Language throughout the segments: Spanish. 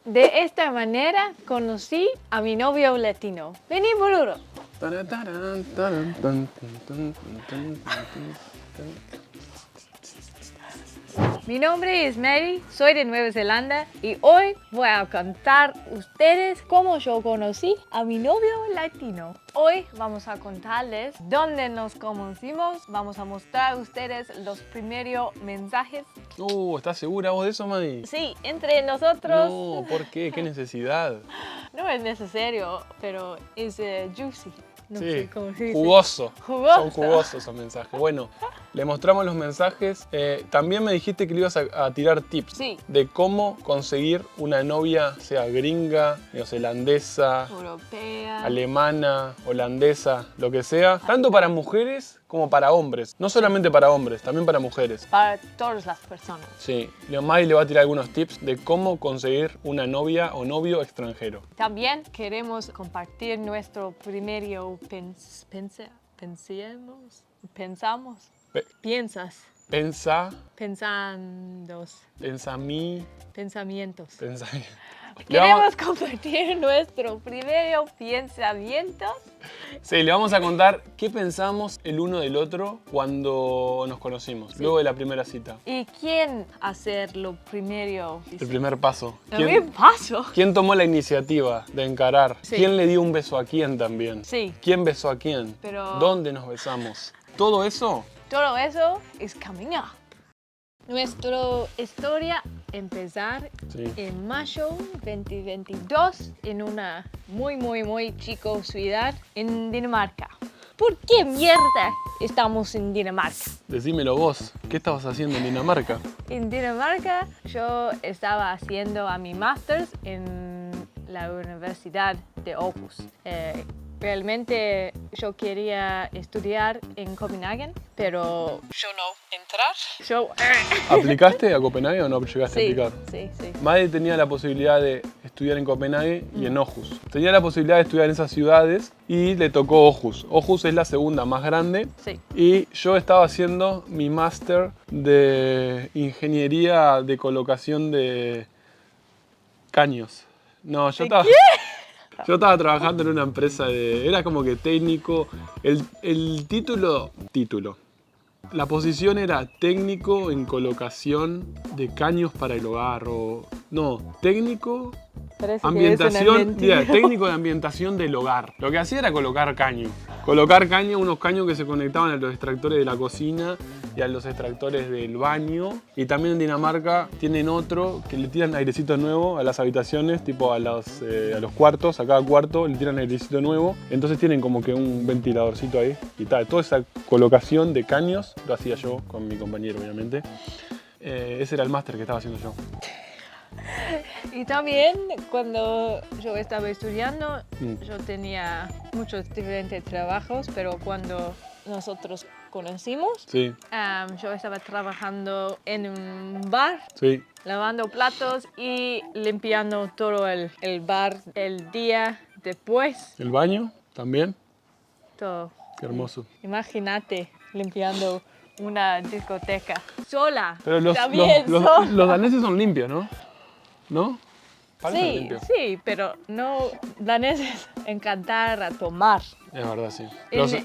De esta manera conocí a mi novio latino. Vení, boludo. Mi nombre es Mary, soy de Nueva Zelanda y hoy voy a contar a ustedes cómo yo conocí a mi novio latino. Hoy vamos a contarles dónde nos conocimos, vamos a mostrar a ustedes los primeros mensajes. ¿Estás segura vos de eso, Madi? Sí, entre nosotros. No, ¿por qué? ¿Qué necesidad? No es necesario, pero es juicy. No Sí, sé cómo se dice. jugoso. Jugoso. Son jugosos esos mensajes. Bueno, le mostramos los mensajes. También me dijiste que le ibas a tirar tips Sí. de cómo conseguir una novia, sea gringa, neozelandesa, Europea. alemana, holandesa, lo que sea. Tanto para mujeres como para hombres. No solamente para hombres, también para mujeres. Para todas las personas. Sí, Madi le va a tirar algunos tips de cómo conseguir una novia o novio extranjero. También queremos compartir nuestro primero pensamos. Piensas. Pensamientos. Queremos compartir nuestro primero pensamientos. Sí, le vamos a contar qué pensamos el uno del otro cuando nos conocimos, Sí. luego de la primera cita. ¿Y quién hacer lo primero? El primer paso. ¿El primer paso? ¿Quién tomó la iniciativa de encarar? Sí. ¿Quién le dio un beso a quién también? Sí. ¿Quién besó a quién? Pero- ¿Dónde nos besamos? Todo eso. Todo eso es coming up. Nuestra historia empezar Sí. en mayo 2022 en una muy chico ciudad en Dinamarca. ¿Por qué mierda estamos en Dinamarca? Decímelo vos, ¿qué estabas haciendo en Dinamarca? En Dinamarca yo estaba haciendo a mi máster en la Universidad de Aarhus. Realmente yo quería estudiar en Copenhague, pero yo no entrar. ¿Aplicaste a Copenhague o no llegaste a Sí, aplicar? sí. Madi tenía la posibilidad de estudiar en Copenhague y en Aarhus. Tenía la posibilidad de estudiar en esas ciudades y le tocó Aarhus. Aarhus es la segunda más grande. Sí. Y yo estaba haciendo mi máster de ingeniería de colocación de caños. No, yo estaba trabajando en una empresa era como que técnico. El título. La posición era técnico en colocación de caños para el hogar técnico Parece que es ambientación, una mentira. técnico de ambientación del hogar. Lo que hacía era colocar caño. Colocar caño, unos caños que se conectaban a los extractores de la cocina y a los extractores del baño. Y también en Dinamarca tienen otro que le tiran airecito nuevo a las habitaciones, tipo a los cuartos, a cada cuarto le tiran airecito nuevo. Entonces tienen como que un ventiladorcito ahí. Y tal, toda esa colocación de caños lo hacía yo con mi compañero, obviamente. Ese era el máster que estaba haciendo yo. Y también cuando yo estaba estudiando, yo tenía muchos diferentes trabajos, pero cuando nosotros conocimos, Sí, yo estaba trabajando en un bar, sí. lavando platos y limpiando todo el bar el día después, ¿El baño también? todo. Qué hermoso. Imagínate limpiando una discoteca sola. Pero también sola. los daneses son limpios, ¿no? ¿No? Parecen Sí, limpios. sí, pero no daneses encantar a tomar. Es verdad, sí.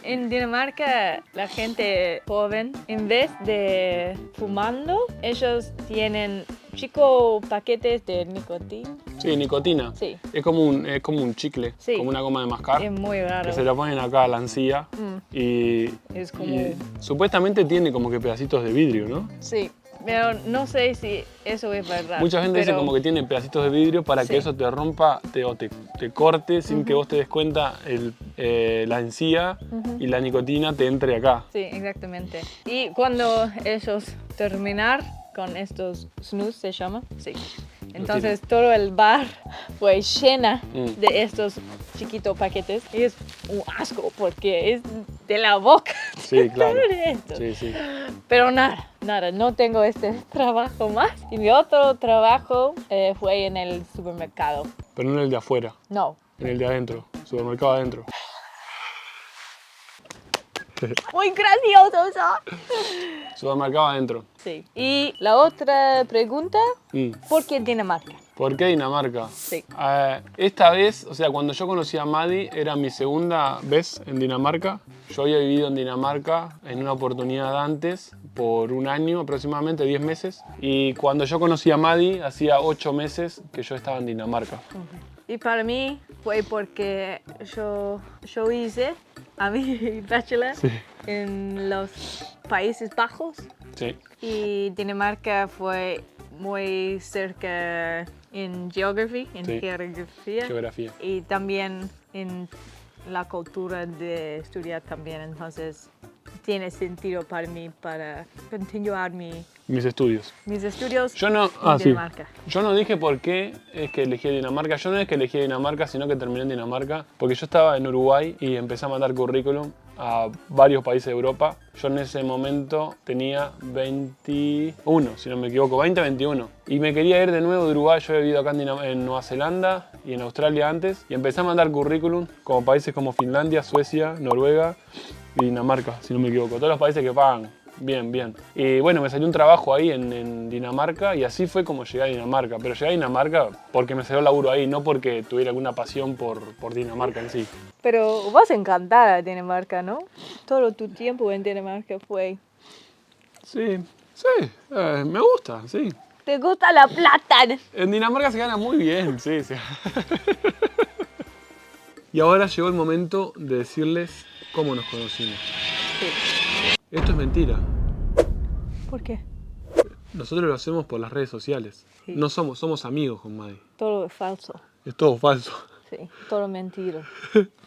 En Dinamarca, la gente joven, en vez de fumando, ellos tienen chicos paquetes de nicotina. Sí, nicotina. Sí. Es como un chicle, Sí. como una goma de mascar. Es muy raro. Que se lo ponen acá a la encía. Y, Es como- y supuestamente tiene como que pedacitos de vidrio, ¿no? Sí, pero no sé si eso es verdad. Mucha gente dice pero- como que tiene pedacitos de vidrio para Sí. que eso te rompa o te corte sin que vos te des cuenta la encía y la nicotina te entre acá. Sí, exactamente. Y cuando ellos terminar con estos snus, ¿se llama? Sí. Entonces todo el bar fue llena de estos chiquitos paquetes. Y es un asco porque es de la boca. Sí, claro. Esto. Sí, sí. Pero nada, no tengo este trabajo más. Y mi otro trabajo fue en el supermercado. Pero no en el de afuera, No. en el de adentro, supermercado adentro. Muy gracioso eso. Supermercado adentro. Sí. Y la otra pregunta, Mm. ¿por qué Dinamarca? ¿Por qué Dinamarca? Sí. Esta vez, o sea, cuando yo conocí a Maddie, era mi segunda vez en Dinamarca. Yo había vivido en Dinamarca en una oportunidad antes, por un año aproximadamente, 10 meses. Y cuando yo conocí a Maddie, hacía 8 meses que yo estaba en Dinamarca. Y para mí fue porque yo hice a mi bachelor en los Países Bajos. Sí. Y Dinamarca fue muy cerca en geografía, Geografía. y también en la cultura de estudiar también. Entonces tiene sentido para mí para continuar Mis estudios. mis estudios Yo no, en Dinamarca. Yo no dije por qué es que elegí Dinamarca. Yo no es que elegí Dinamarca, sino que terminé en Dinamarca. Porque yo estaba en Uruguay y empecé a mandar currículum a varios países de Europa. Yo en ese momento tenía 21, si no me equivoco, 21. Y me quería ir de nuevo de Uruguay. Yo había vivido acá en Nueva Zelanda y en Australia antes. Y empecé a mandar currículum como países como Finlandia, Suecia, Noruega y Dinamarca, si no me equivoco. Todos los países que pagan. Bien, bien. Y bueno, me salió un trabajo ahí en Dinamarca y así fue como llegué a Dinamarca. Pero llegué a Dinamarca porque me salió laburo ahí, no porque tuviera alguna pasión por Dinamarca en sí. Pero vas a encantar a Dinamarca, ¿no? Todo tu tiempo en Dinamarca fue... Sí, me gusta, sí. ¿Te gusta la plata? En Dinamarca se gana muy bien, sí. Y ahora llegó el momento de decirles cómo nos conocimos. Sí. Esto es mentira. ¿Por qué? Nosotros lo hacemos por las redes sociales. Sí. No somos amigos con Maddie. Todo es falso. Es todo falso. Sí, todo mentira.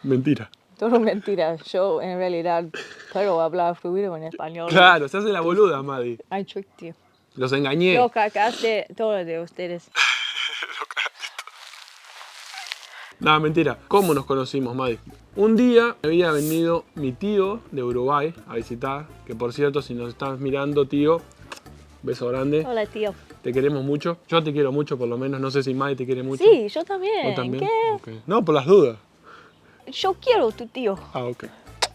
Mentira. Todo mentira. Yo en realidad puedo hablar fluido en español. Claro, se hace la boluda, Maddie. I tricked you. Los engañé. Yo cagaste todo de ustedes. No, mentira. ¿Cómo nos conocimos, Maddie? Un día había venido mi tío de Uruguay a visitar, que por cierto, si nos estás mirando, tío, beso grande. Hola, tío. Te queremos mucho. Yo te quiero mucho, por lo menos. No sé si Maddie te quiere mucho. Sí, yo también. ¿Vos también? ¿Qué? Ok. No, por las dudas. Yo quiero a tu tío. Ah, ok.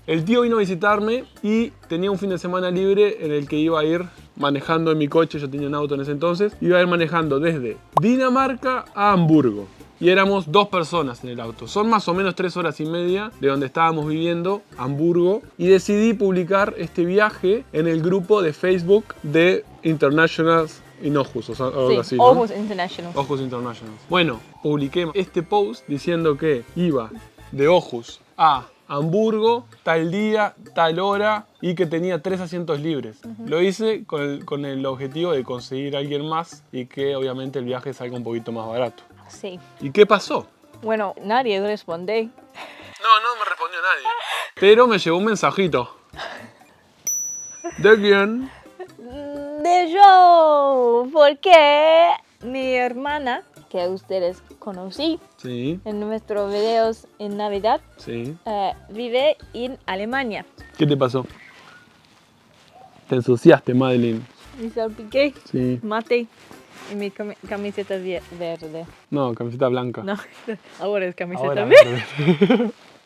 El tío vino a visitarme y tenía un fin de semana libre en el que iba a ir manejando en mi coche. Yo tenía un auto en ese entonces. Iba a ir manejando desde Dinamarca a Hamburgo. Y éramos 2 personas en el auto. Son más o menos 3 horas y media de donde estábamos viviendo, Hamburgo. Y decidí publicar este viaje en el grupo de Facebook de International Inojus, o sea, algo así, ¿no? Ojos International. Ojus International. Bueno, publiqué este post diciendo que iba de Ojus a Hamburgo, tal día, tal hora, y que tenía 3 asientos libres. Lo hice con el objetivo de conseguir a alguien más y que obviamente el viaje salga un poquito más barato. Sí. ¿Y qué pasó? Bueno, nadie responde. No me respondió nadie. Pero me llegó un mensajito. ¿De quién? De yo, porque mi hermana, que ustedes conocí Sí, en nuestros videos en Navidad, sí. vive en Alemania. ¿Qué te pasó? Te ensuciaste, Madeline. Y salpiqué Sí. mate en mi camiseta verde. No, camiseta blanca. No, ahora es camiseta Ahora, verde.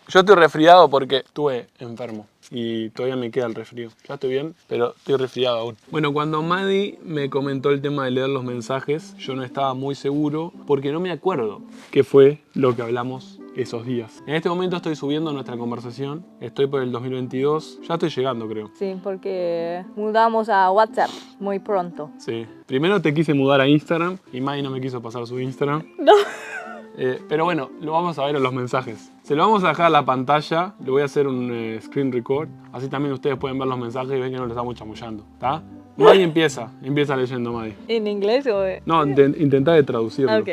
Yo estoy resfriado porque estuve enfermo y todavía me queda el resfrío. Ya estoy bien, pero estoy resfriado aún. Bueno, cuando Maddie me comentó el tema de leer los mensajes, yo no estaba muy seguro porque no me acuerdo qué fue lo que hablamos esos días. En este momento estoy subiendo nuestra conversación. Estoy por el 2022. Ya estoy llegando, creo. Sí, porque mudamos a WhatsApp muy pronto. Sí. Primero te quise mudar a Instagram y Maddie no me quiso pasar su Instagram. No. Pero bueno, lo vamos a ver en los mensajes. Se lo vamos a dejar a la pantalla. Le voy a hacer un screen record. Así también ustedes pueden ver los mensajes y ven que no les estamos chamullando. ¿Está? Maddie empieza leyendo, Maddie. ¿En inglés o...? No, intentá de traducirlo. Ok.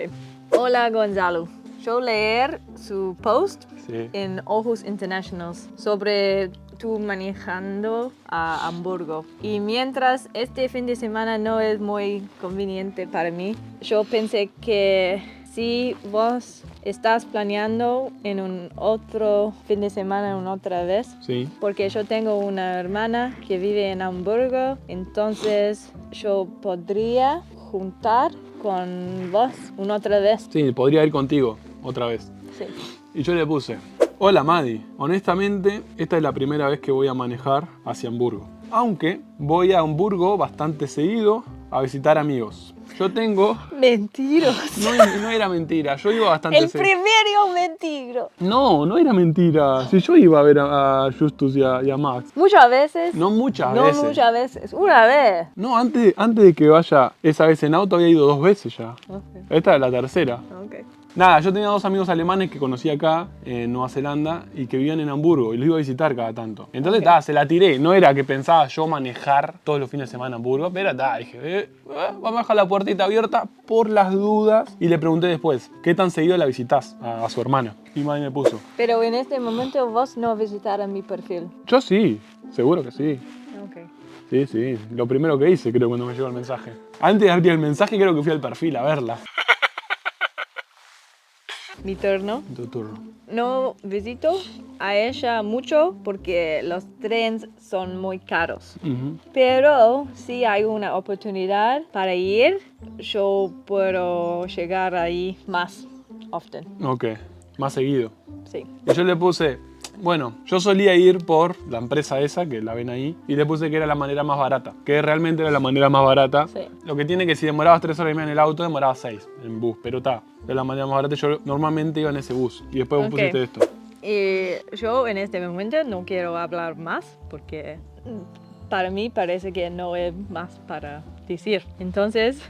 Hola, Gonzalo. Yo leer su post Sí. en Ojos Internationals sobre tú manejando a Hamburgo. Y mientras este fin de semana no es muy conveniente para mí, yo pensé que si vos estás planeando en un otro fin de semana, una otra vez, Sí. porque yo tengo una hermana que vive en Hamburgo, entonces yo podría juntar con vos una otra vez. Sí, podría ir contigo otra vez. Sí. Y yo le puse: hola Maddie, honestamente esta es la primera vez que voy a manejar hacia Hamburgo. Aunque voy a Hamburgo bastante seguido a visitar amigos. Yo tengo... Mentiroso. No era mentira, yo iba bastante El seguido. primero mentiro. No era mentira. Si yo iba a ver a Justus y a Max. Muchas veces. No muchas No veces. muchas veces. Una vez. No, antes de que vaya esa vez en auto había ido 2 veces ya. Ok. Esta es la tercera. Ok. Nada, yo tenía 2 amigos alemanes que conocí acá, en Nueva Zelanda, y que vivían en Hamburgo, y los iba a visitar cada tanto. Entonces, se la tiré. No era que pensaba yo manejar todos los fines de semana a Hamburgo, pero dije, vamos a dejar la puertita abierta por las dudas. Y le pregunté después, ¿qué tan seguido la visitás a su hermana? Y Maddy me puso, Pero en este momento vos no visitaron mi perfil. yo sí, seguro que sí. Ok. Sí, lo primero que hice creo cuando me llegó el mensaje. Antes de abrir el mensaje creo que fui al perfil a verla. Mi turno. Tu turno. No visito a ella mucho porque los trenes son muy caros. Ujú. Pero si hay una oportunidad para ir, yo puedo llegar ahí más often. Ok, más seguido. Sí. Y yo le puse, bueno, yo solía ir por la empresa esa, que la ven ahí, y le puse que era la manera más barata. Que realmente era la manera más barata. Sí. Lo que tiene que si demorabas 3 horas y media en el auto, demorabas 6 en bus. Pero era la manera más barata. Yo normalmente iba en ese bus. Y después vos Ok. pusiste esto. Y yo en este momento no quiero hablar más porque para mí parece que no hay más para decir. Entonces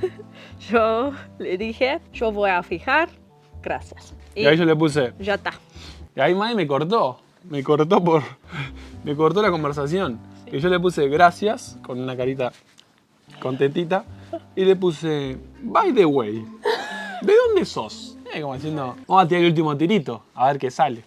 yo le dije, yo voy a fijar, gracias. Y ahí yo le puse, ya está. y ahí Maddy me cortó. Me cortó la conversación. Y yo le puse gracias, con una carita contentita. Y le puse, by the way, ¿de dónde sos? Como diciendo, vamos a tirar el último tirito, a ver qué sale.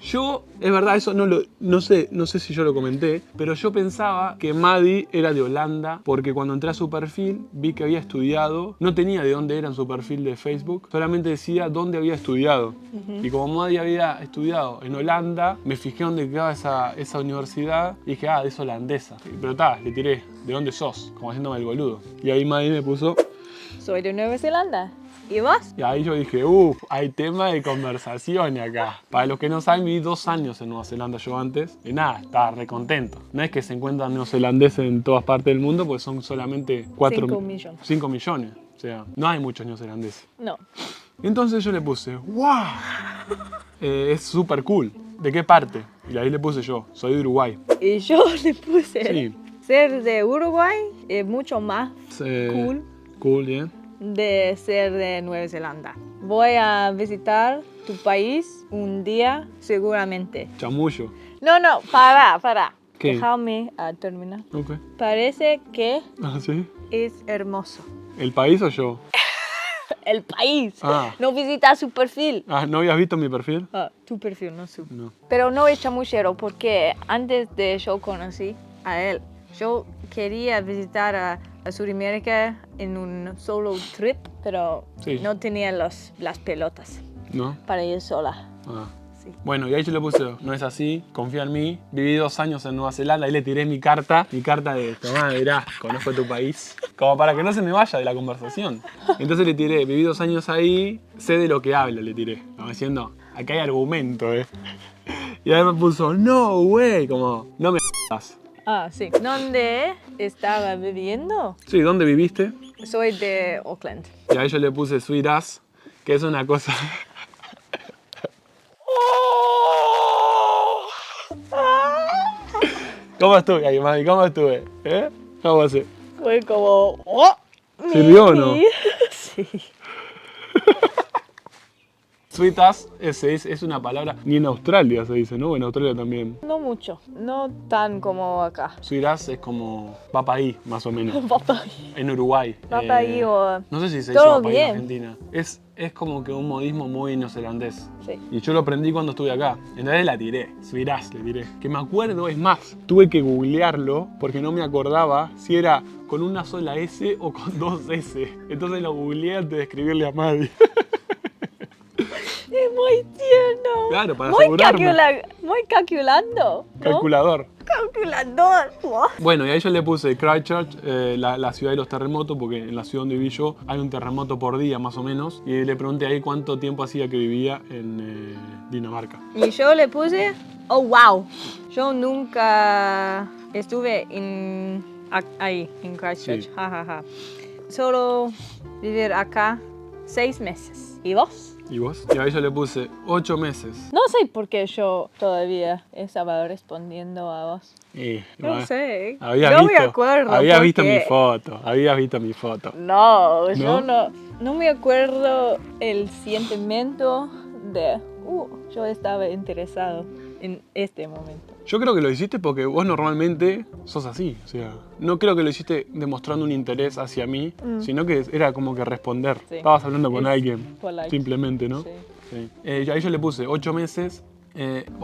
Yo, es verdad, eso no sé si yo lo comenté, pero yo pensaba que Maddy era de Holanda, porque cuando entré a su perfil vi que había estudiado, no tenía de dónde era en su perfil de Facebook, solamente decía dónde había estudiado. Y como Maddy había estudiado en Holanda, me fijé dónde quedaba esa universidad y dije, es holandesa. Pero le tiré, ¿de dónde sos? Como haciéndome el boludo. Y ahí Maddy me puso, Soy de Nueva Zelanda. ¿Y vos? y ahí yo dije, hay tema de conversación acá. Para los que no saben, viví 2 años en Nueva Zelanda yo antes. Y nada, estaba recontento. No es que se encuentran neozelandeses en todas partes del mundo, pues son solamente 5 millones. 5 millones. O sea, no hay muchos neozelandeses. No. Entonces yo le puse, ¡wow! Es súper cool. ¿De qué parte? Y ahí le puse yo, soy de Uruguay. Y yo le puse, Sí. ser de Uruguay es mucho más cool Cool, bien. de ser de Nueva Zelanda. Voy a visitar tu país un día seguramente. Chamullo. No, para. ¿Qué? Déjame terminar. Ok. Parece que Ah, ¿sí? es hermoso. ¿El país o yo? El país. Ah. No visita su perfil. ¿No habías visto mi perfil? Tu perfil, no su. No. Pero no es chamullero porque antes de yo conocí a él, yo quería visitar a Sudamérica en un solo trip, pero Sí. no tenía las pelotas ¿No? para ir sola. Ah. Sí. Bueno, y ahí yo le puse, no es así, confía en mí. Viví 2 años en Nueva Zelanda, ahí le tiré mi carta de, tomá, mirá, conozco tu país. Como para que no se me vaya de la conversación. Entonces le tiré, viví 2 años ahí, sé de lo que habla, le tiré. Como diciendo, acá hay argumento, Y ahí me puso, no, güey, como, no me jodas. Sí. ¿Dónde estaba viviendo? Sí, ¿dónde viviste? Soy de Auckland. Y ahí yo le puse sweet ass, que es una cosa... ¿Cómo estuve ahí, Maddy? ¿Cómo estuve? ¿Cómo hace? Fue como... ¡Oh! ¿Sirvió o no? Sí. Sweet ass es una palabra, ni en Australia se dice, ¿no? En Australia también. No mucho. No tan como acá. Sweet ass es como papaí, más o menos. Papá. En Uruguay. Papaí o... No sé si se dice Todo papaí bien. en Argentina. Es como que un modismo muy neozelandés. Sí. Y yo lo aprendí cuando estuve acá. Entonces la tiré, sweet ass le tiré. Que me acuerdo, es más, tuve que googlearlo porque no me acordaba si era con una sola S o con 2 S. Entonces lo googleé antes de escribirle a Maddy. Es muy tierno. Claro, para muy asegurarme. Muy calculando. ¿no? Calculador. Calculador. Wow. Bueno, y ahí yo le puse Christchurch, la ciudad de los terremotos, porque en la ciudad donde viví yo hay un terremoto por día más o menos. Y le pregunté ahí cuánto tiempo hacía que vivía en Dinamarca. Y yo le puse, oh wow. Yo nunca estuve ahí, en Christchurch. Sí. Ja, ja, ja. solo vivir acá 6 meses. ¿Y vos? ¿Y vos? Y ahí yo le puse 8 meses. No sé por qué yo todavía estaba respondiendo a vos. No sé. No me acuerdo. Habías visto porque- mi foto. Habías visto mi foto. No, ¿No? yo no me acuerdo el sentimiento de, yo estaba interesado en este momento. Yo creo que lo hiciste porque vos normalmente sos así. O sea, no creo que lo hiciste demostrando un interés hacia mí, sino que era como que responder. Sí. Estabas hablando con Es alguien. polite. Simplemente, ¿no? Sí. Sí. Ahí yo le puse 8 meses.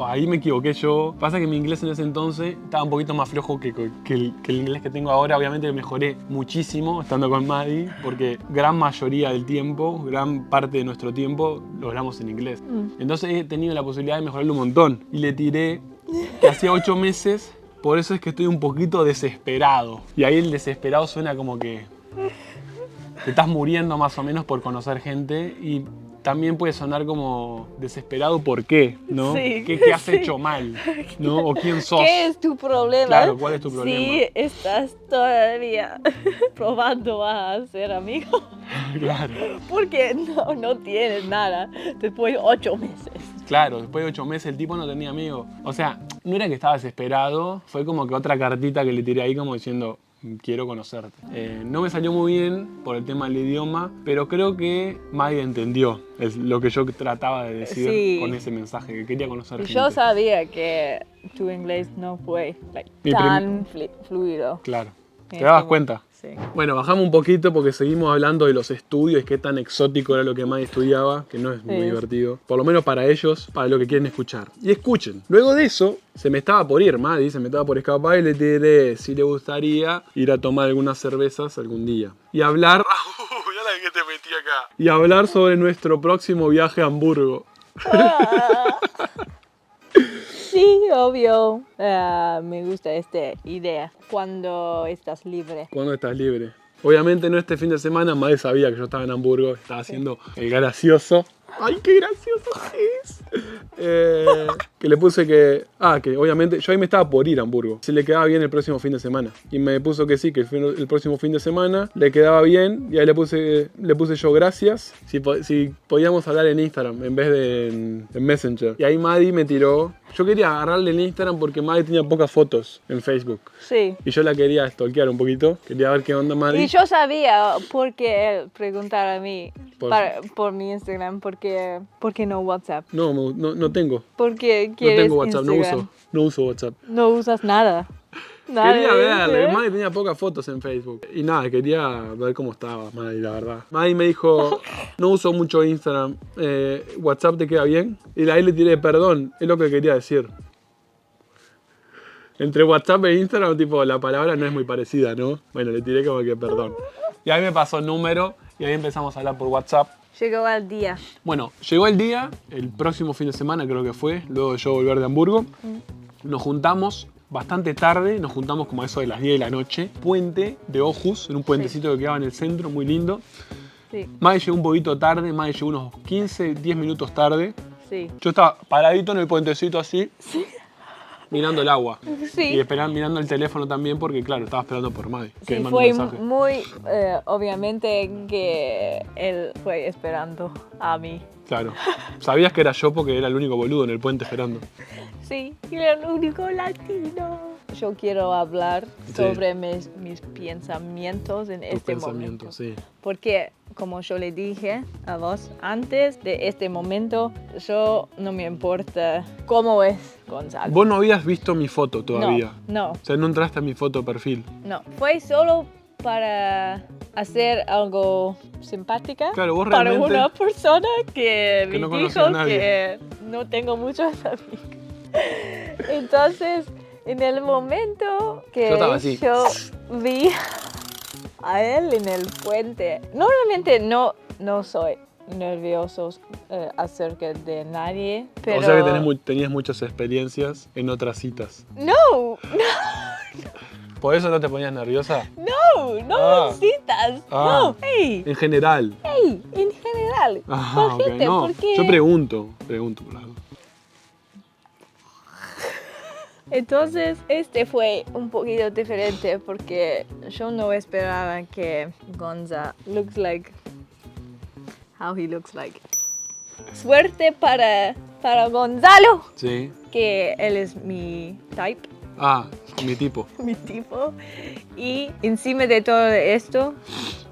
Ahí me equivoqué yo. Pasa que mi inglés en ese entonces estaba un poquito más flojo que el inglés que tengo ahora. Obviamente mejoré muchísimo estando con Maddie, porque gran mayoría del tiempo, gran parte de nuestro tiempo, lo hablamos en inglés. Entonces he tenido la posibilidad de mejorarlo un montón. Y le tiré que hacía 8 meses, por eso es que estoy un poquito desesperado. Y ahí el desesperado suena como que te estás muriendo más o menos por conocer gente y también puede sonar como desesperado por qué, ¿no? Sí, ¿Qué has sí. hecho mal? ¿No? ¿O quién sos? ¿Qué es tu problema? Claro, ¿cuál es tu problema? Si estás todavía probando a ser amigo, Claro, porque no tienes nada después de 8 meses. claro, después de 8 meses el tipo no tenía amigos. O sea, no era que estaba desesperado, fue como que otra cartita que le tiré ahí como diciendo, quiero conocerte. No me salió muy bien por el tema del idioma, pero creo que Maddie entendió lo que yo trataba de decir Sí. con ese mensaje, que quería conocer Y gente. yo sabía que tu inglés no fue Mi tan fluido. Claro. ¿Te En dabas este cuenta? Sí. Bueno, bajamos un poquito porque seguimos hablando de los estudios, qué tan exótico era lo que Maddie estudiaba, que no es muy Sí. divertido. Por lo menos para ellos, para lo que quieren escuchar. Y escuchen. Luego de eso, se me estaba por ir, Maddie, se me estaba por escapar y le tiré si le gustaría ir a tomar algunas cervezas algún día. Y hablar... ya la que te metí acá. Y hablar sobre nuestro próximo viaje a Hamburgo. Sí, obvio. Me gusta esta idea. Cuando estás libre. ¿Cuándo estás libre? Obviamente no este fin de semana, Maddie sabía que yo estaba en Hamburgo, estaba haciendo el gracioso. ¡Ay, qué gracioso es! Que le puse que obviamente yo ahí me estaba por ir a Hamburgo, si le quedaba bien el próximo fin de semana. Y me puso que sí, que el próximo fin de semana le quedaba bien. Y ahí le puse yo gracias, si podíamos hablar en Instagram en vez de en Messenger. Y ahí Maddie me tiró. Yo quería agarrarle el Instagram porque Maddie tenía pocas fotos en Facebook. Sí. Y yo la quería stalkear un poquito. Quería ver qué onda Maddie. Y yo sabía por qué él preguntar a mí por mi Instagram, porque no WhatsApp. No tengo. Porque No quieres tengo WhatsApp, Instagram. no uso WhatsApp. No usas nada. Nada Quería de verle, eso. Maddie tenía pocas fotos en Facebook. Y nada, quería ver cómo estaba Maddie, la verdad. Maddie me dijo, no uso mucho Instagram, ¿WhatsApp te queda bien? Y ahí le tiré, perdón, es lo que quería decir. Entre WhatsApp e Instagram, tipo, la palabra no es muy parecida, ¿no? Bueno, le tiré como que perdón. Y ahí me pasó el número y ahí empezamos a hablar por WhatsApp. Llegó el día. Bueno, llegó el día, el próximo fin de semana creo que fue, luego de yo volver de Hamburgo. Nos juntamos bastante tarde, nos juntamos como a eso de las 10 de la noche. Puente de Aarhus, en un puentecito que quedaba en el centro, muy lindo. Sí, Maddie llegó un poquito tarde, Maddie llegó unos 15, 10 minutos tarde. sí. Yo estaba paradito en el puentecito así, mirando el agua. Sí. Y mirando el teléfono también porque, claro, estaba esperando por Maddie. Que Sí, me mandó fue un mensaje. muy obviamente que él fue esperando a mí. Claro. Sabías que era yo porque era el único boludo en el puente esperando. Sí, y era el único latino. Yo quiero hablar Sí. sobre mis pensamientos en Tus este pensamientos, momento. sí. Porque, como yo le dije a vos, antes de este momento, yo no me importa cómo es Gonzalo. Vos no habías visto mi foto todavía. No, O sea, no entraste a mi foto de perfil. no. Fue solo para hacer algo simpática Claro, vos para realmente... una persona que me no conocía a dijo nadie. que no tengo muchos amigos. Entonces, en el momento que Yo estaba así. yo vi a él en el puente, normalmente no soy nervioso acerca de nadie, pero... O sea que tenías muchas experiencias en otras citas. No, ¿Por eso no te ponías nerviosa? no citas, Ah. no, hey, En general. en general, Ah, por ok. gente, No, porque... yo pregunto por algo. Entonces, este fue un poquito diferente porque yo no esperaba que Gonza looks like how he looks like. Suerte para Gonzalo, Sí. que él es mi type, Ah, mi tipo. mi tipo. Y encima de todo esto,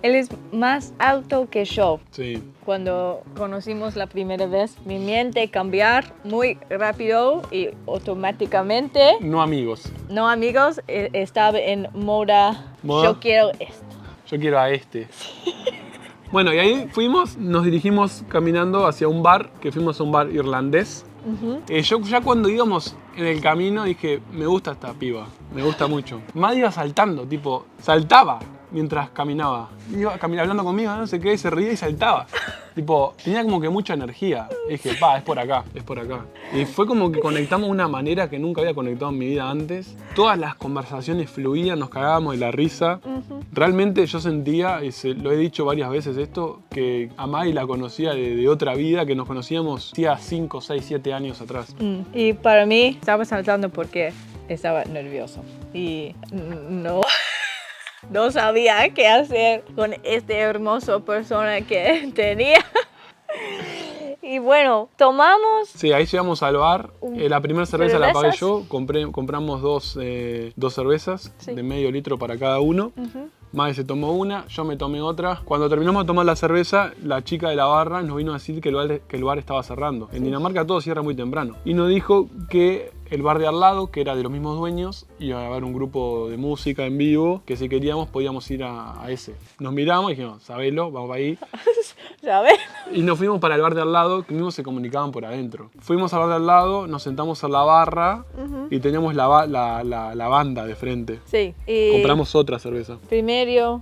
él es más alto que yo. Sí. Cuando conocimos la primera vez, mi mente cambiar muy rápido y automáticamente, No amigos. no amigos, estaba en moda, ¿Moda? yo quiero esto. Yo quiero a este. Bueno, y ahí nos dirigimos caminando hacia un bar, que fuimos a un bar irlandés. Yo ya cuando íbamos en el camino dije, me gusta esta piba, me gusta mucho. Maddie iba saltando, tipo, saltaba mientras caminaba. Iba hablando conmigo, no sé qué, y se reía y saltaba. Tipo, tenía como que mucha energía. Y dije, es por acá, es por acá. Y fue como que conectamos de una manera que nunca había conectado en mi vida antes. Todas las conversaciones fluían, nos cagábamos de la risa. Realmente yo sentía, y lo he dicho varias veces esto, que a Maddie la conocía de otra vida, que nos conocíamos hacía 5, 6, 7 años atrás. Y para mí, estaba saltando porque estaba nervioso. Y no sabía qué hacer con este hermoso persona que tenía. Y bueno, tomamos. Sí, ahí llegamos al bar. La primera cerveza la pagué ¿Cervezas? yo. Compramos dos cervezas Sí. de medio litro para cada uno. Maddie se tomó una, yo me tomé otra. Cuando terminamos de tomar la cerveza, la chica de la barra nos vino a decir que el bar estaba cerrando. En Dinamarca todo cierra muy temprano. Y nos dijo que el bar de al lado, que era de los mismos dueños, iba a haber un grupo de música en vivo, que si queríamos podíamos ir a ese. Nos miramos y dijimos, sabelo, vamos ahí. ¿Sabes? Y nos fuimos para el bar de al lado, que mismo se comunicaban por adentro. Fuimos al bar de al lado, nos sentamos en la barra y teníamos la banda de frente. Sí. Y Compramos otra cerveza. primero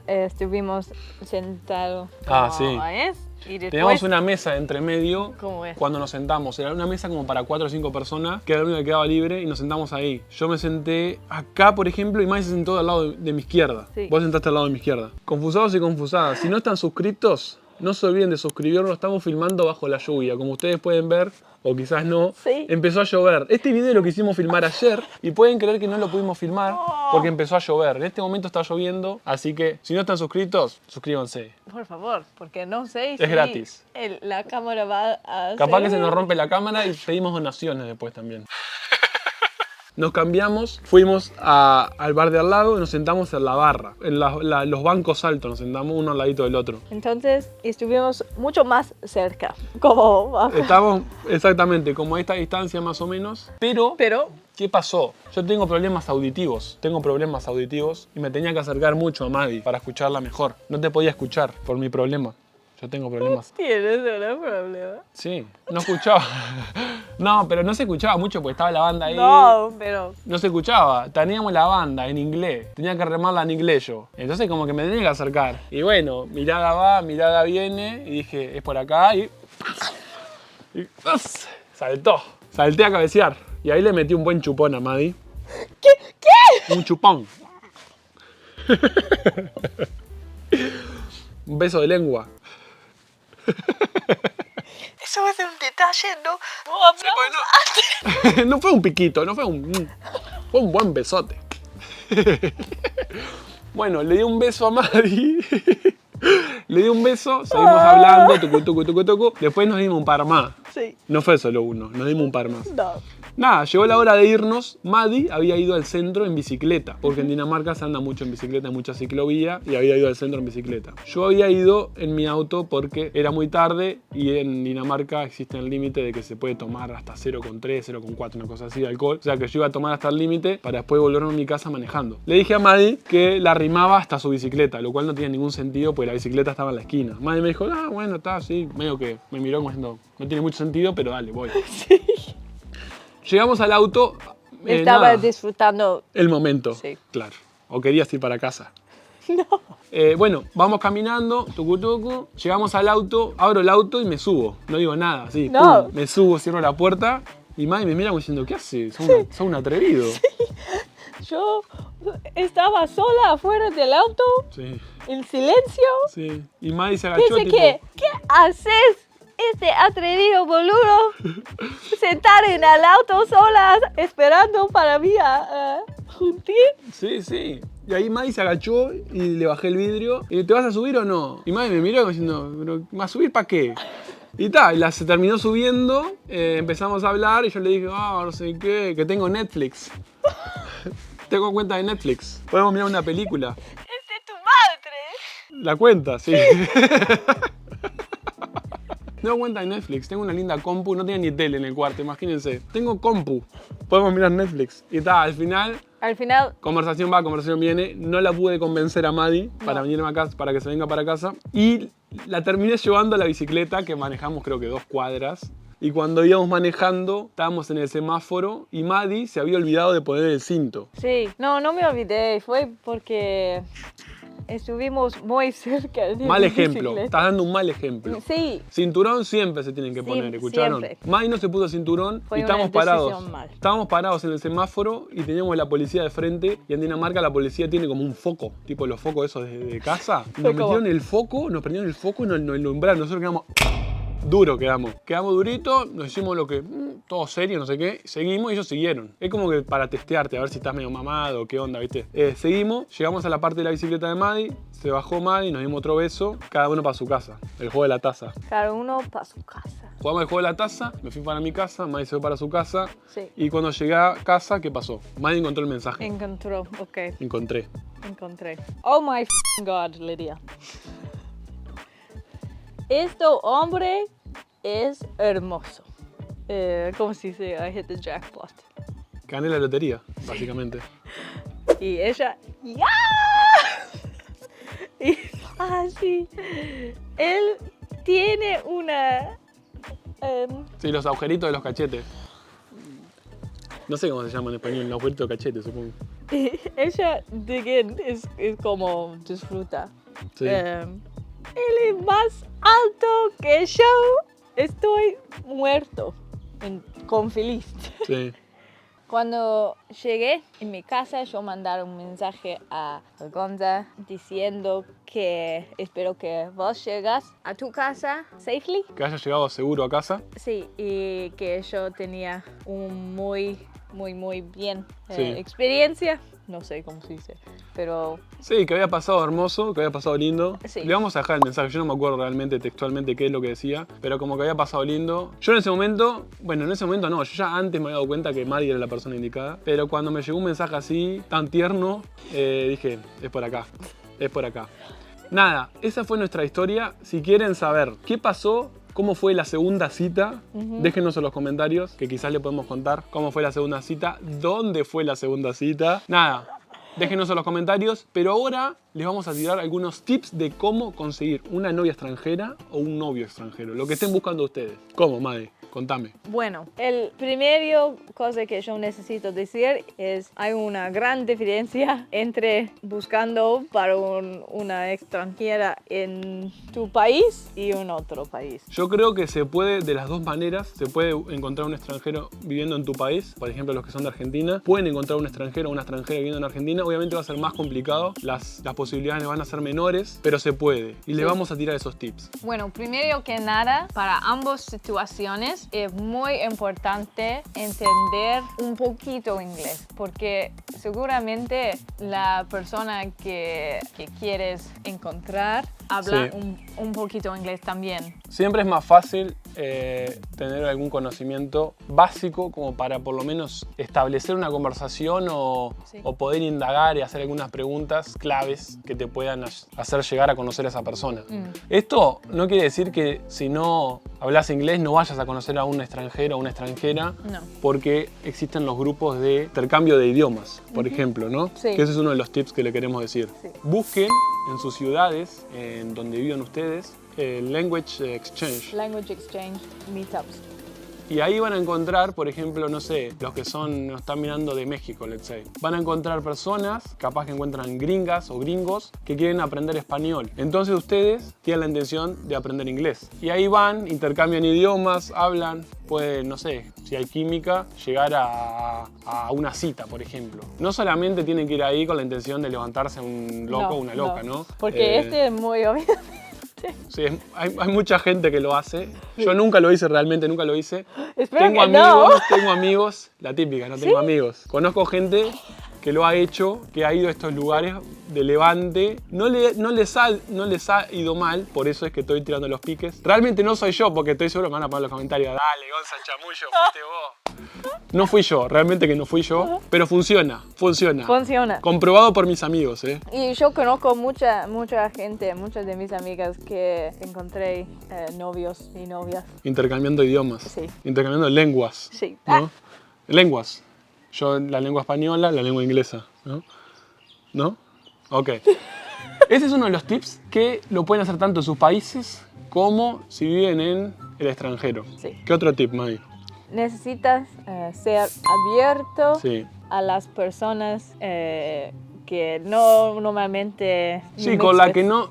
estuvimos sentados. Ah, como sí. es, y después, Teníamos una mesa entre medio ¿cómo es? cuando nos sentamos. Era una mesa como para 4 o 5 personas, que era la única que quedaba libre y nos sentamos ahí. Yo me senté acá, por ejemplo, y Mai se sentó al lado de mi izquierda. Sí. Vos sentaste al lado de mi izquierda. Confusados y confusadas. Si no están suscritos, no se olviden de suscribirnos. Estamos filmando bajo la lluvia. Como ustedes pueden ver, o quizás no, Sí. empezó a llover. Este video lo quisimos filmar ayer y pueden creer que no lo pudimos filmar porque empezó a llover. En este momento está lloviendo, así que si no están suscritos, suscríbanse. Por favor, porque no sé Es gratis. La cámara va a Capaz que se seguir. nos rompe la cámara y pedimos donaciones después también. Nos cambiamos, fuimos al bar de al lado y nos sentamos en la barra. En los bancos altos nos sentamos uno al ladito del otro. Entonces estuvimos mucho más cerca. Como Estamos exactamente como a esta distancia más o menos. Pero, ¿qué pasó? Yo tengo problemas auditivos. Y me tenía que acercar mucho a Maddie para escucharla mejor. No te podía escuchar por mi problema. Yo tengo problemas. tienes un problema. Sí, no escuchaba. No, pero no se escuchaba mucho porque estaba la banda ahí. No, pero No se escuchaba, teníamos la banda en inglés, tenía que remarla en inglés yo. Entonces como que me tenía que acercar. Y bueno, mirada va, mirada viene, y dije, es por acá, y saltó. Salté a cabecear. Y ahí le metí un buen chupón a Maddie. ¿Qué? Un chupón. Un beso de lengua. eso es un detalle, ¿no? No fue un piquito, no fue fue un buen besote. Bueno, le di un beso a Maddie. Le di un beso, seguimos hablando, tucu. Después nos dimos un par más. Sí. No fue solo uno, nos dimos un par más. No. Nada, llegó la hora de irnos. Maddie había ido al centro en bicicleta, porque en Dinamarca se anda mucho en bicicleta, hay mucha ciclovía, y había ido al centro en bicicleta. Yo había ido en mi auto porque era muy tarde y en Dinamarca existe el límite de que se puede tomar hasta 0,3, 0,4, una cosa así de alcohol. O sea que yo iba a tomar hasta el límite para después volverme a mi casa manejando. Le dije a Maddie que la arrimaba hasta su bicicleta, lo cual no tenía ningún sentido porque la bicicleta estaba en la esquina. Maddie me dijo, bueno, está así, medio que me miró como diciendo, no tiene mucho sentido, pero dale, voy. Sí. Llegamos al auto. Estaba nada, disfrutando. el momento. Sí. Claro. O querías ir para casa. No. Bueno, vamos caminando, tucu. Llegamos al auto, abro el auto y me subo. No digo nada, así. No. Pum, me subo, cierro la puerta y Maddie me mira como diciendo, ¿qué haces? Sos un atrevido. Yo estaba sola afuera del auto, Sí, en silencio. sí. Y Maddie se agachó, Dice tipo, que, ¿qué haces este atrevido boludo sentar en el auto sola esperando para mí a juntar? Sí, sí. Y ahí Maddie se agachó y le bajé el vidrio. Y ¿te vas a subir o no? Y Maddie me miró como diciendo, ¿pero me vas a subir para qué? Y tal, se terminó subiendo, empezamos a hablar y yo le dije, no sé qué, que tengo Netflix. Tengo cuenta de Netflix. Podemos mirar una película. ¡Es de tu madre! La cuenta, sí. Tengo cuenta de Netflix, tengo una linda compu, no tenía ni tele en el cuarto, imagínense. Tengo compu, podemos mirar Netflix. Y tal, al final, conversación va, conversación viene. No la pude convencer a Maddie para venirme a casa, para que se venga para casa. Y la terminé llevando a la bicicleta, que manejamos creo que 2 cuadras. Y cuando íbamos manejando, estábamos en el semáforo y Maddie se había olvidado de poner el cinto. Sí, no me olvidé, fue porque estuvimos muy cerca de Mal la ejemplo, bicicleta. estás dando un mal ejemplo. Sí. Cinturón siempre se tienen que poner, ¿escucharon? Siempre. Maddie no se puso cinturón Fue y estábamos una decisión parados. mal. Estábamos parados en el semáforo y teníamos la policía de frente. Y en Dinamarca la policía tiene como un foco, tipo los focos esos de casa. Nos metieron el foco, nos prendieron el foco y nos alumbraron. Nosotros quedamos duro, quedamos durito, nos hicimos lo que, todo serio, no sé qué, seguimos y ellos siguieron. Es como que para testearte, a ver si estás medio mamado o qué onda, ¿viste? Seguimos, llegamos a la parte de la bicicleta de Maddie, se bajó Maddie, nos dimos otro beso, cada uno para su casa, el juego de la taza. Cada uno para su casa. Jugamos el juego de la taza, me fui para mi casa, Maddie se fue para su casa. Sí. Y cuando llegué a casa, ¿qué pasó? Maddie encontró el mensaje. Encontró, ok. Encontré. Oh my God, Lidia. Este hombre es hermoso. ¿Cómo se dice? I hit the jackpot. Gané la lotería, básicamente. Y ella, ¡ya! Y así, él tiene una... Sí, los agujeritos de los cachetes. No sé cómo se llama en español, el agujerito de cachete, supongo. y ella, again, es como disfruta. Sí. Él es más alto que yo. Estoy muerto con feliz. Sí. Cuando llegué en mi casa, yo mandé un mensaje a Gonza diciendo que espero que vos llegas a tu casa safely. Que haya llegado seguro a casa. Sí, y que yo tenía un muy bien Sí. experiencia. No sé cómo se dice, pero... Sí, que había pasado hermoso, que había pasado lindo. Sí. Le vamos a dejar el mensaje, yo no me acuerdo realmente textualmente qué es lo que decía, pero como que había pasado lindo. Yo en ese momento no, yo ya antes me había dado cuenta que Maddie era la persona indicada, pero cuando me llegó un mensaje así, tan tierno, dije, es por acá, es por acá. Nada, esa fue nuestra historia. Si quieren saber qué pasó, cómo fue la segunda cita, déjenos en los comentarios, que quizás le podemos contar cómo fue la segunda cita, dónde fue la segunda cita. Nada, déjenos en los comentarios, pero ahora les vamos a tirar algunos tips de cómo conseguir una novia extranjera o un novio extranjero, lo que estén buscando ustedes. ¿Cómo, Maddie? Contame. Bueno, el primero cosa que yo necesito decir es hay una gran diferencia entre buscando para una extranjera en tu país y en otro país. Yo creo que se puede de las dos maneras. Se puede encontrar un extranjero viviendo en tu país, por ejemplo los que son de Argentina. Pueden encontrar un extranjero o una extranjera viviendo en Argentina. Obviamente va a ser más complicado, las posibilidades van a ser menores, pero se puede. Y le vamos a tirar esos tips. Bueno, primero que nada, para ambas situaciones es muy importante entender un poquito inglés, porque seguramente la persona que quieres encontrar habla un poquito inglés también. Siempre es más fácil tener algún conocimiento básico como para por lo menos establecer una conversación o poder indagar y hacer algunas preguntas claves que te puedan hacer llegar a conocer a esa persona. Esto no quiere decir que si no hablas inglés no vayas a conocer a un extranjero o una extranjera, porque existen los grupos de intercambio de idiomas, por ejemplo, ¿no? Sí. Que ese es uno de los tips que le queremos decir. Sí. Busquen en sus ciudades, en donde vivan ustedes, Language Exchange. Language exchange meetups. Y ahí van a encontrar, por ejemplo, no sé, los que nos están mirando de México, let's say. Van a encontrar personas, capaz que encuentran gringas o gringos, que quieren aprender español. Entonces ustedes tienen la intención de aprender inglés. Y ahí van, intercambian idiomas, hablan, pueden, no sé, si hay química, llegar a una cita, por ejemplo. No solamente tienen que ir ahí con la intención de levantarse un loco o una loca, ¿no? Porque este es muy obvio. Sí, hay mucha gente que lo hace. Yo nunca lo hice, realmente nunca lo hice. Espero que no. Tengo amigos, la típica, no tengo amigos. Conozco gente que lo ha hecho, que ha ido a estos lugares de levante. No les ha ido mal, por eso es que estoy tirando los piques. Realmente no soy yo, porque estoy seguro que me van a poner en los comentarios, dale, Gonza Chamullo, fuiste vos. No fui yo, realmente que no fui yo, pero funciona. Funciona. Comprobado por mis amigos, Y yo conozco mucha gente, muchas de mis amigas que encontré novios y novias. Intercambiando idiomas. Sí. Intercambiando lenguas. Sí. ¿No? Lenguas. Yo la lengua española, la lengua inglesa, ¿no? ¿No? Ok. Ese es uno de los tips que lo pueden hacer tanto en sus países como si viven en el extranjero. Sí. ¿Qué otro tip, May? Necesitas ser abierto Sí. a las personas que no normalmente... Sí, con la que no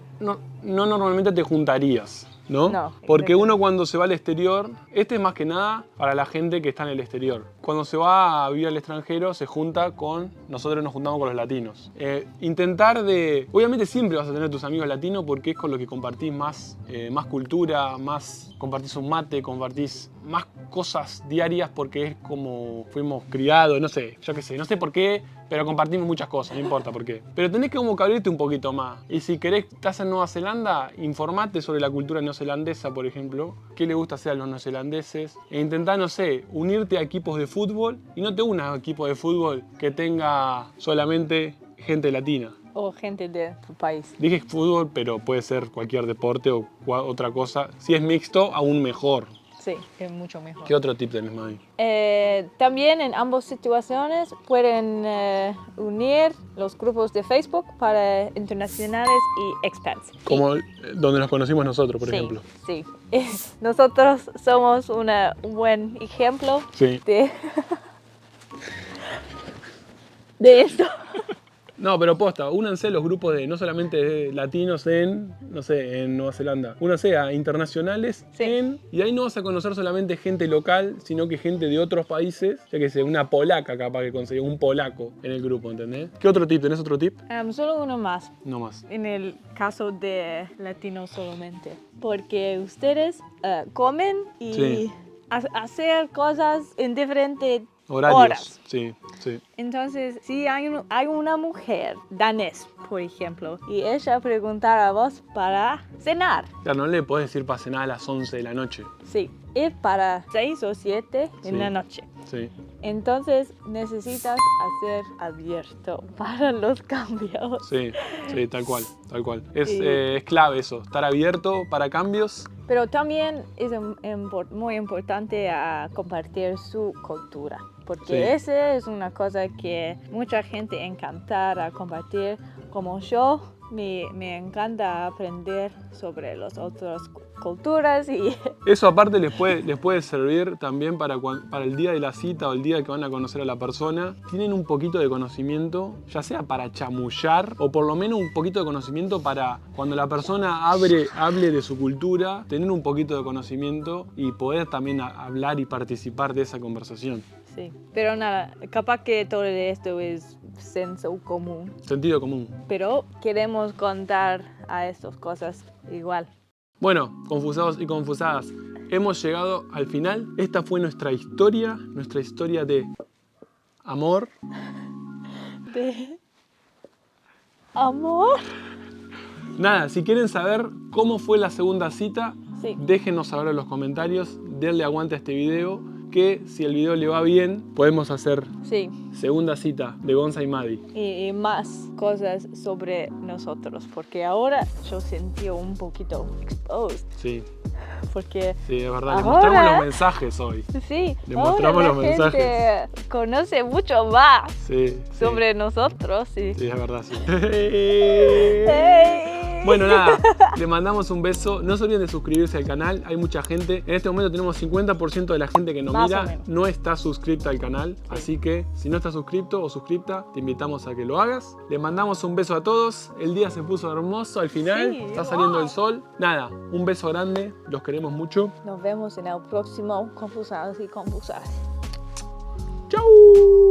normalmente te juntarías, ¿no? No, Porque exacto. uno cuando se va al exterior, este es más que nada para la gente que está en el exterior. Cuando se va a vivir al extranjero se junta con, nosotros nos juntamos con los latinos. Intentar de, obviamente siempre vas a tener tus amigos latinos porque es con los que compartís más cultura, compartís un mate, compartís más cosas diarias porque es como fuimos criados, no sé, yo qué sé, no sé por qué, pero compartimos muchas cosas, no importa por qué. Pero tenés que como que abrirte un poquito más. Y si querés, estás en Nueva Zelanda, informate sobre la cultura neozelandesa, por ejemplo, qué le gusta hacer a los neozelandeses, e intentá, no sé, unirte a equipos de fútbol y no te unas a equipos de fútbol que tenga solamente gente latina. O gente de tu país. Dije fútbol, pero puede ser cualquier deporte o otra cosa. Si es mixto, aún mejor. Sí, es mucho mejor. ¿Qué otro tip tenés, May? También en ambas situaciones pueden unir los grupos de Facebook para internacionales y expats. Como donde nos conocimos nosotros, por ejemplo. Sí, nosotros somos un buen ejemplo Sí. de esto. No, pero posta, únanse los grupos de no solamente de latinos en, no sé, en Nueva Zelanda. Únanse a internacionales y ahí no vas a conocer solamente gente local, sino que gente de otros países. Ya que sé, una polaca capaz que conseguís, un polaco en el grupo, ¿entendés? ¿Qué otro tip? ¿Tenés otro tip? Solo uno más. No más. En el caso de latinos solamente. Porque ustedes comen y hacer cosas en diferentes Horarios. horas. Sí. Entonces, si hay una mujer danés, por ejemplo, y ella preguntara a vos para cenar. Claro, no le podés decir para cenar a las 11 de la noche. Sí, es para 6 o 7 en la noche. Sí. Entonces necesitas hacer abierto para los cambios. Sí, tal cual. Es clave eso, estar abierto para cambios. Pero también es muy importante compartir su cultura. Porque esa es una cosa que mucha gente encanta compartir. Como yo, me encanta aprender sobre las otras culturas y... Eso aparte les puede servir también para el día de la cita o el día que van a conocer a la persona. Tienen un poquito de conocimiento, ya sea para chamullar o por lo menos un poquito de conocimiento para cuando la persona hable de su cultura, tener un poquito de conocimiento y poder también hablar y participar de esa conversación. Sí, pero nada, capaz que todo esto es sentido común. Sentido común. Pero queremos contar a estas cosas igual. Bueno, confusados y confusadas, hemos llegado al final. Esta fue nuestra historia de amor. ¿De amor? Nada, si quieren saber cómo fue la segunda cita, déjenos saber en los comentarios, denle aguante a este video, que si el video le va bien, podemos hacer segunda cita de Gonza y Madi. Y más cosas sobre nosotros, porque ahora yo sentí un poquito exposed. Sí. Porque sí, es verdad, les mostramos los mensajes hoy. Sí, les mostramos ahora los mensajes. Gente conoce mucho más sobre sí. nosotros. Sí, es verdad, sí. Hey. Bueno, nada, le mandamos un beso. No se olviden de suscribirse al canal. Hay mucha gente. En este momento tenemos 50% de la gente que nos mira no está suscripta al canal. Así que si no estás suscripto o suscripta, te invitamos a que lo hagas. Le mandamos un beso a todos. El día se puso hermoso al final. Está saliendo el sol. Nada, un beso grande. Los queremos mucho. Nos vemos en el próximo Confusados y Confusadas. ¡Chau!